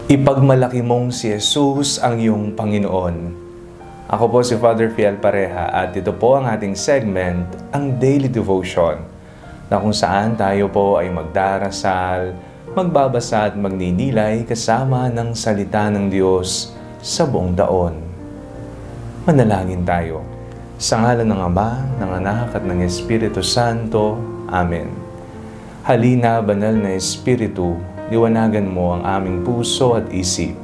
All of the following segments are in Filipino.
Ipagmalaki mong si Jesus ang iyong Panginoon. Ako po si Father Fiel Pareha at ito po ang ating segment, ang Daily Devotion, na kung saan tayo po ay magdarasal, magbabasa at magninilay kasama ng salita ng Diyos sa buong taon. Manalangin tayo. Sa ngalan ng Ama, ng Anak at ng Espiritu Santo. Amen. Halina, banal na Espiritu, liwanagan mo ang aming puso at isip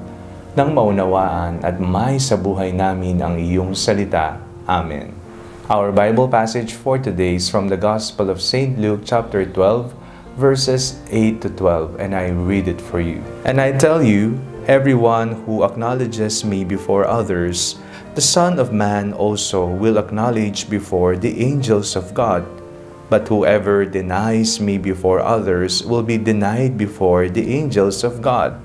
nang maunawaan at may sa buhay namin ang iyong salita. Amen. Our Bible passage for today is from the Gospel of St. Luke chapter 12, verses 8 to 12, and I read it for you. And I tell you, everyone who acknowledges me before others, the Son of Man also will acknowledge before the angels of God. But whoever denies me before others will be denied before the angels of God.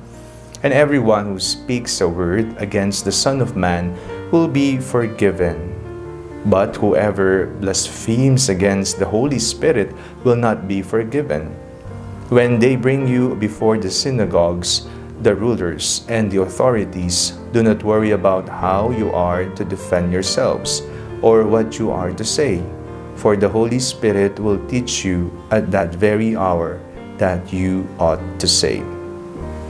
And everyone who speaks a word against the Son of Man will be forgiven. But whoever blasphemes against the Holy Spirit will not be forgiven. When they bring you before the synagogues, the rulers and the authorities, do not worry about how you are to defend yourselves or what you are to say. For the Holy Spirit will teach you at that very hour that you ought to say.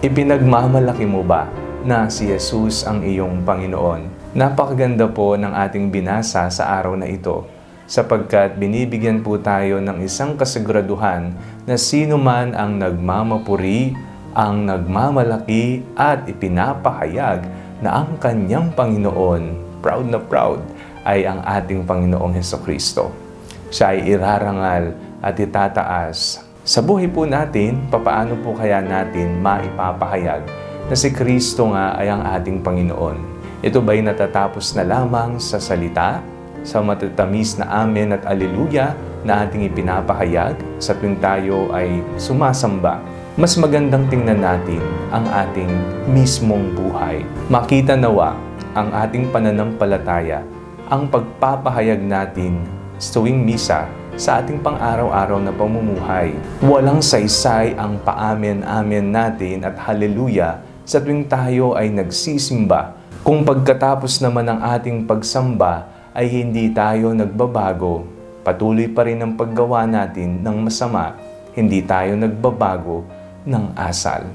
Ipinagmamalaki mo ba na si Jesus ang iyong Panginoon? Napakaganda po ng ating binasa sa araw na ito, sapagkat binibigyan po tayo ng isang kasiguraduhan na sino man ang nagmamapuri, ang nagmamalaki at ipinapahayag na ang kanyang Panginoon, proud na proud, ay ang ating Panginoong Hesukristo. Siya ay irarangal at itataas. Sa buhay po natin, papaano po kaya natin maipapahayag na si Kristo nga ay ang ating Panginoon? Ito ba'y natatapos na lamang sa salita, sa matatamis na amen at alleluia na ating ipinapahayag sa tuwing tayo ay sumasamba? Mas magandang tingnan natin ang ating mismong buhay. Makita nawa ang ating pananampalataya, ang pagpapahayag natin sa tuwing misa sa ating pang-araw-araw na pamumuhay. Walang saysay ang paamen-amen natin at haleluya sa tuwing tayo ay nagsisimba. Kung pagkatapos naman ng ating pagsamba ay hindi tayo nagbabago, patuloy pa rin ang paggawa natin ng masama, hindi tayo nagbabago ng asal.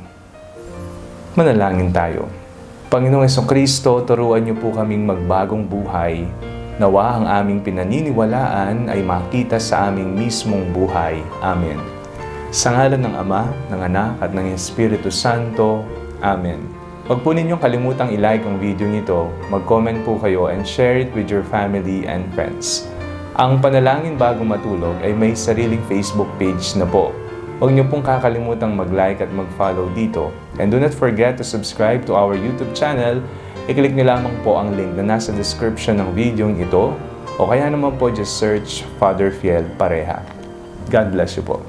Manalangin tayo. Panginoong Hesukristo, turuan niyo po kaming magbagong buhay. Nawa ang aming pinaniniwalaan ay makita sa aming mismong buhay. Amen. Sa ngalan ng Ama, ng Anak at ng Espiritu Santo. Amen. Huwag po ninyong kalimutang i-like ang video nito, mag-comment po kayo and share it with your family and friends. Ang Panalangin Bago Matulog ay may sariling Facebook page na po. Huwag niyo pong kakalimutang mag-like at mag-follow dito. And do not forget to subscribe to our YouTube channel. I-click niyo lamang po ang link na nasa description ng video ito o kaya naman po just search Father Fiel Pareha. God bless you po.